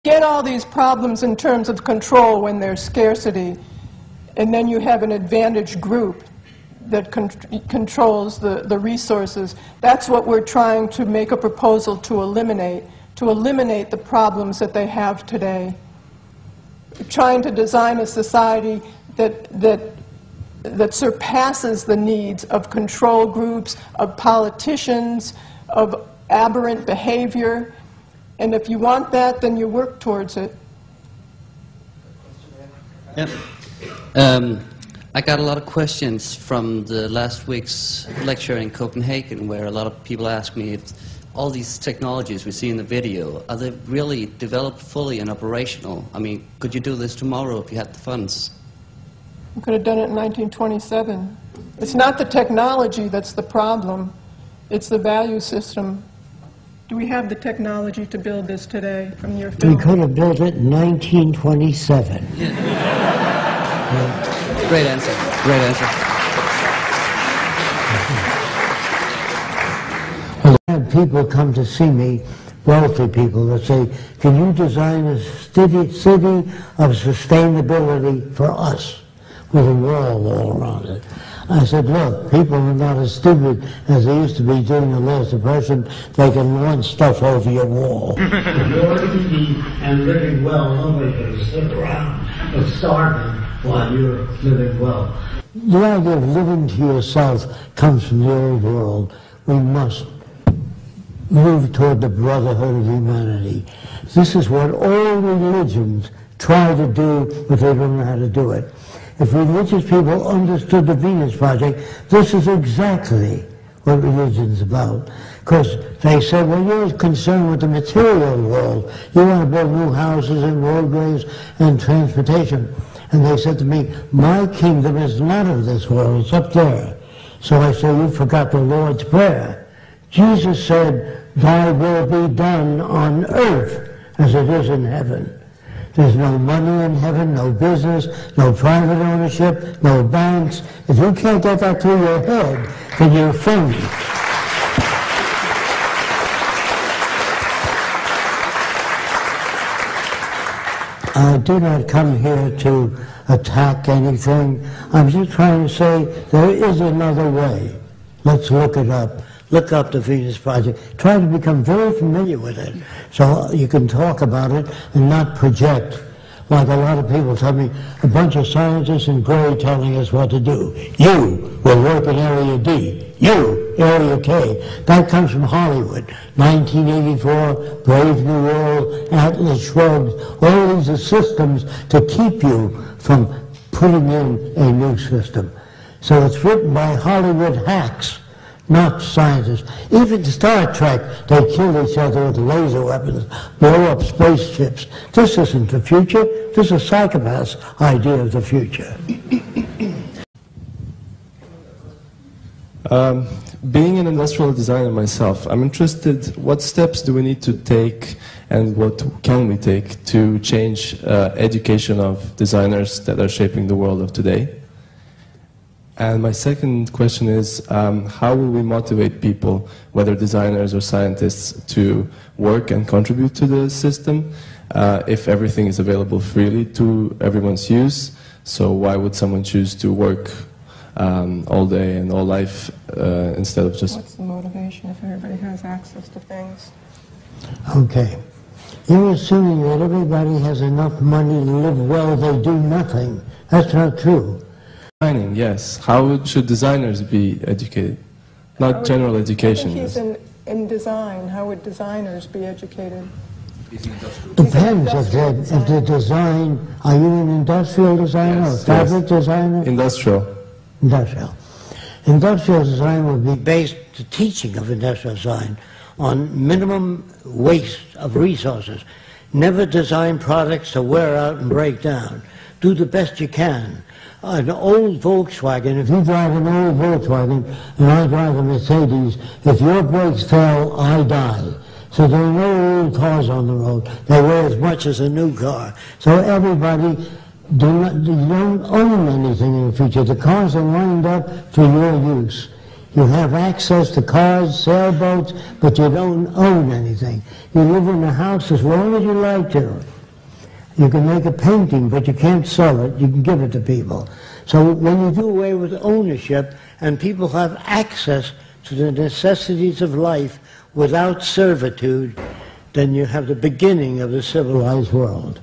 Get all these problems in terms of control when there's scarcity, and then you have an advantaged group that controls the resources. That's what we're trying to make a proposal to eliminate the problems that they have today. We're trying to design a society that surpasses the needs of control groups, of politicians, of aberrant behavior. And if you want that, then you work towards it. Yep. I got a lot of questions from the last week's lecture in Copenhagen, where a lot of people asked me if all these technologies we see in the video, are they really developed fully and operational? I mean, could you do this tomorrow if you had the funds? We could have done it in 1927. It's not the technology that's the problem, it's the value system. Do we have the technology to build this today from your film? We could have built it in 1927. Great answer. Great answer. I had people come to see me, wealthy people, that say, can you design a city of sustainability for us with a wall all around it? I said, look, people are not as stupid as they used to be during the last depression. They can launch stuff over your wall. If you're eating and living well, nobody's going to sit around and starving while you're living well. The idea of living to yourself comes from the old world. We must move toward the brotherhood of humanity. This is what all religions try to do, but they don't know how to do it. If religious people understood the Venus Project, this is exactly what religion's about. Because they said, well, you're concerned with the material world. You want to build new houses and roadways and transportation. And they said to me, my kingdom is not of this world, it's up there. So I said, you forgot the Lord's Prayer. Jesus said, thy will be done on earth as it is in heaven. There's no money in heaven, no business, no private ownership, no banks. If you can't get that through your head, then you're phony. I do not come here to attack anything. I'm just trying to say there is another way. Let's look it up. Look up the Venus Project. Try to become very familiar with it so you can talk about it and not project. Like a lot of people tell me, a bunch of scientists in gray telling us what to do. You will work in Area D. You, Area K. That comes from Hollywood. 1984, Brave New World, Atlas Shrugged. All these are systems to keep you from putting in a new system. So it's written by Hollywood hacks, not scientists. Even Star Trek, they kill each other with laser weapons, blow up spaceships. This isn't the future. This is a psychopath's idea of the future. Being an industrial designer myself, I'm interested, what steps do we need to take and what can we take to change education of designers that are shaping the world of today? And my second question is, how will we motivate people, whether designers or scientists, to work and contribute to the system if everything is available freely to everyone's use? So why would someone choose to work all day and all life instead of just... What's the motivation if everybody has access to things? Okay. You're assuming that everybody has enough money to live well, they do nothing. That's not true. Designing, yes. How should designers be educated? Not general education. I think he's in design. How would designers be educated? Depends if the design, are you an industrial designer or fabric designer? Industrial. Industrial. Industrial design would be based, the teaching of industrial design, on minimum waste of resources. Never design products to wear out and break down. Do the best you can. An old Volkswagen, if you drive an old Volkswagen and I drive a Mercedes, if your brakes fail, I die. So there are no old cars on the road. They weigh as much as a new car. So everybody, don't own anything in the future. The cars are lined up for your use. You have access to cars, sailboats, but you don't own anything. You live in a house as long as you like to. You can make a painting, but you can't sell it. You can give it to people. So when you do away with ownership and people have access to the necessities of life without servitude, then you have the beginning of the civilized world.